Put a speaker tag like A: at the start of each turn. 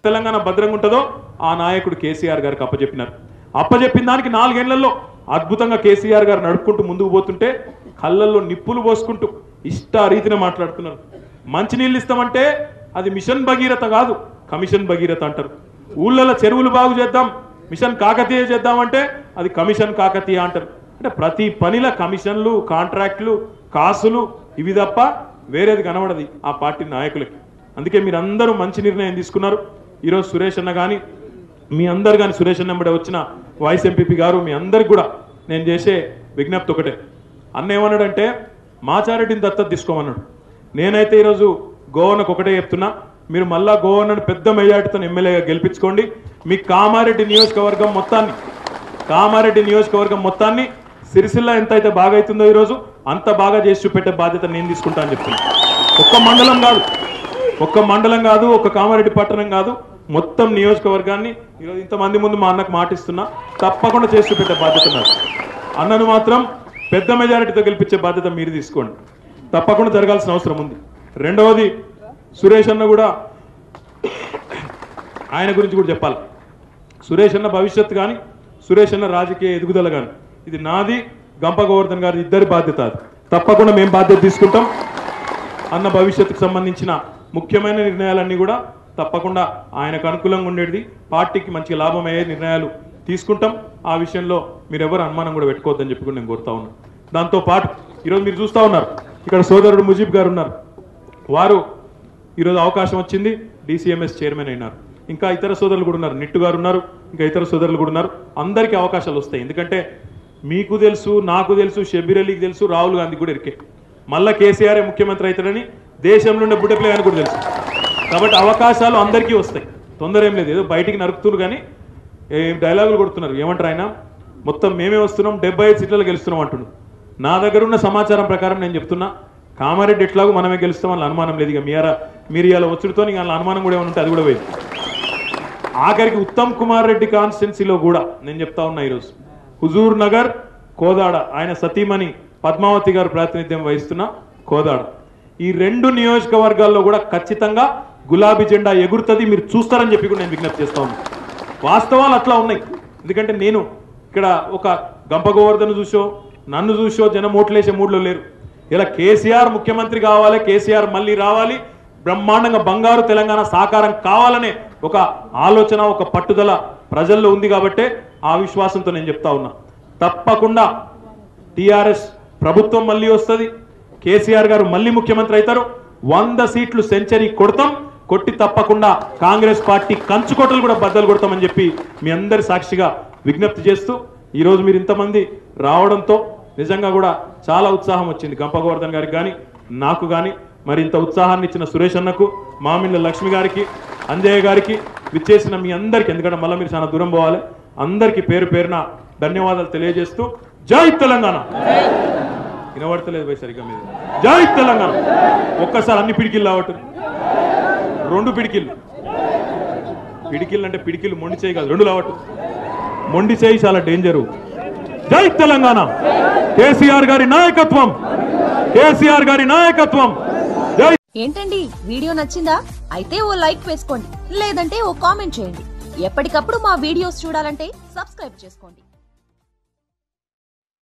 A: తెలంగాణ భద్రంగా ఉంటుందో ఆ నాయకుడు కేసీఆర్ గారికి అప్పచెప్పినారు. అప్పచెప్పిన దానికి 4 ఏళ్లలో అద్భుతంగా కేసీఆర్ గారు నడుపుకుంటూ ముందుకు పోతుంటే కళ్ళల్లో నిప్పులు పోసుకుంటూ ఇష్ట రీతిన మాట్లాడుతున్నారు. మంచినీళ్ళు ఇస్తామంటే అది మిషన్ భగీరథ కాదు, కమిషన్ భగీరథ అంటారు. ఊళ్ళలో చెరువులు బాగు చేద్దాం, మిషన్ కాకతీయ చేద్దామంటే అది కమిషన్ కాకతీయ అంటారు. అంటే ప్రతి పనిలో కమిషన్లు, కాంట్రాక్టులు, కాసులు ఇవి తప్ప వేరేది కనబడది ఆ పార్టీ నాయకులకి. అందుకే మీరందరూ మంచి నిర్ణయం తీసుకున్నారు. ఈరోజు సురేష్ అన్న కానీ మీ అందరు కానీ సురేష్ అన్న వెంబడే వచ్చిన వైస్ ఎంపీపీ గారు మీ అందరికి కూడా నేను చేసే విజ్ఞప్తి ఒకటే. అన్న ఏమన్నాడంటే మాచారెడ్డిని దత్తత తీసుకోమన్నాడు. నేనైతే ఈరోజు గోవన్నకు ఒకటే చెప్తున్నా, మీరు మళ్ళా గోవన్నను పెద్ద మెజార్టీతో ఎమ్మెల్యేగా గెలిపించుకోండి. మీ కామారెడ్డి నియోజకవర్గం మొత్తాన్ని సిరిసిల్ల ఎంత అయితే బాగా అవుతుందో ఈరోజు అంత బాగా చేసి చూపెట్టే బాధ్యత నేను తీసుకుంటా అని చెప్తున్నా. ఒక్క మండలం కాదు, ఒక్క కామారెడ్డి పట్టణం కాదు, మొత్తం నియోజకవర్గాన్ని ఈరోజు ఇంతమంది ముందు మా అన్నకు మాటిస్తున్నా తప్పకుండా చేసి చూపెట్టే బాధ్యత నాకు. అన్నను మాత్రం పెద్ద మెజారిటీతో గెలిపించే బాధ్యత మీరు తీసుకోండి. తప్పకుండా జరగాల్సిన అవసరం ఉంది. రెండవది సురేష్ అన్న కూడా ఆయన గురించి కూడా చెప్పాలి. సురేష్ అన్న భవిష్యత్తు కానీ సురేష్ అన్న రాజకీయ ఎదుగుదల కానీ ఇది నాది, గంప గోవర్ధన్ గారి ఇద్దరి బాధ్యత. అది తప్పకుండా మేము బాధ్యత తీసుకుంటాం. అన్న భవిష్యత్తుకు సంబంధించిన ముఖ్యమైన నిర్ణయాలన్నీ కూడా తప్పకుండా ఆయనకు అనుకూలంగా ఉండేది, పార్టీకి మంచి లాభం అయ్యే నిర్ణయాలు తీసుకుంటాం. ఆ విషయంలో మీరు ఎవరు అనుమానం కూడా పెట్టుకోవద్దని చెప్పి కూడా నేను కోరుతా ఉన్నాను. దాంతోపాటు ఈరోజు మీరు చూస్తూ ఉన్నారు ఇక్కడ సోదరుడు ముజీబ్ గారు ఉన్నారు. వారు ఈరోజు అవకాశం వచ్చింది, DCMS చైర్మన్ అయినారు. ఇంకా ఇతర సోదరులు కూడా ఉన్నారు, నిట్టు గారు ఉన్నారు, ఇంకా ఇతర సోదరులు కూడా ఉన్నారు. అందరికీ అవకాశాలు వస్తాయి. ఎందుకంటే మీకు తెలుసు, నాకు తెలుసు, షబ్బీర్ అలీకి తెలుసు, రాహుల్ గాంధీ కూడా ఇరికే మళ్ళా కేసీఆర్ ముఖ్యమంత్రి అవుతాడని దేశంలో ఉన్న బుడ్డపిల్ల అని కూడా తెలుసు. కాబట్టి అవకాశాలు అందరికీ వస్తాయి, తొందర ఏం లేదు. ఏదో బయటికి నరుకుతున్నారు కానీ డైలాగులు కొడుతున్నారు. ఏమంటారు ఆయన, మొత్తం మేమే వస్తున్నాం 75 సీట్లలో గెలుస్తున్నాం అంటున్నాడు. నా దగ్గర ఉన్న సమాచారం ప్రకారం నేను చెప్తున్నా, కామారెడ్డి ఎట్లాగో మనమే గెలుస్తాం వాళ్ళ అనుమానం లేదు. ఇక మీరు ఇలా వచ్చుడితో వాళ్ళ అనుమానం కూడా ఏమైనా ఉంటే అది కూడా పోయింది. ఆఖరికి ఉత్తమ్ కుమార్ రెడ్డి కాన్స్టిట్యున్సీలో కూడా నేను చెప్తా ఉన్నా, ఈరోజు హుజూర్ నగర్, కోదాడ ఆయన సతీమణి పద్మావతి గారు ప్రాతినిధ్యం వహిస్తున్న కోదాడ, ఈ 2 నియోజకవర్గాల్లో కూడా ఖచ్చితంగా గులాబీ జెండా ఎగురుతుంది. మీరు చూస్తారని చెప్పి కూడా నేను విజ్ఞప్తి చేస్తా ఉన్నాను. వాస్తవాలు అట్లా ఉన్నాయి. ఎందుకంటే నేను ఇక్కడ ఒక గంప గోవర్ధన్ చూసో నన్ను చూసో జనం ఓట్లేసే మూడ్లో లేరు. ఇలా కేసీఆర్ ముఖ్యమంత్రి కావాలి, కేసీఆర్ మళ్ళీ రావాలి, బ్రహ్మాండంగా బంగారు తెలంగాణ సాకారం కావాలనే ఒక ఆలోచన, ఒక పట్టుదల ప్రజల్లో ఉంది. కాబట్టే ఆ విశ్వాసంతో నేను చెప్తా ఉన్నా, తప్పకుండా టీఆర్ఎస్ ప్రభుత్వం మళ్ళీ వస్తుంది, కేసీఆర్ గారు మళ్ళీ ముఖ్యమంత్రి అవుతారు, 100 సీట్లు సెంచరీ కొడతాం, కొట్టి తప్పకుండా కాంగ్రెస్ పార్టీ కంచుకోటలు కూడా బద్దలు కొడతామని చెప్పి మీ అందరి సాక్షిగా విజ్ఞప్తి చేస్తూ ఈరోజు మీరు ఇంతమంది రావడంతో నిజంగా కూడా చాలా ఉత్సాహం వచ్చింది. గంప గోవర్ధన్ గారికి కానీ నాకు కానీ. మరి ఇంత ఉత్సాహాన్ని ఇచ్చిన సురేష్ అన్నకు, మామిళ్ళ లక్ష్మి గారికి, అంజయ్య గారికి, విచ్చేసిన మీ అందరికీ, ఎందుకంటే మళ్ళీ మీరు చాలా దూరం పోవాలి, అందరికీ పేరు పేరున ధన్యవాదాలు తెలియజేస్తూ జై తెలంగాణ. వినబడతలేదు భయ్ సరిగ్గా మీద. జై తెలంగాణ. ఒక్కసారి అన్ని పిడికిళ్ళు రావట్టు, 2 పిడికిళ్ళు అంటే పిడికిళ్ళు మొండి చేయి కాదు, 2 రావట్టు. మొండి చేయి చాలా డేంజరు. జై తెలంగాణ. కేసీఆర్ గారి నాయకత్వం, కేసీఆర్ గారి నాయకత్వం. జై.
B: ఏంటండి వీడియో నచ్చిందా? అయితే ఓ లైక్ వేసుకోండి, లేదంటే ఓ కామెంట్ చేయండి. ఎప్పటికప్పుడు మా వీడియోస్ చూడాలంటే సబ్స్క్రైబ్ చేసుకోండి.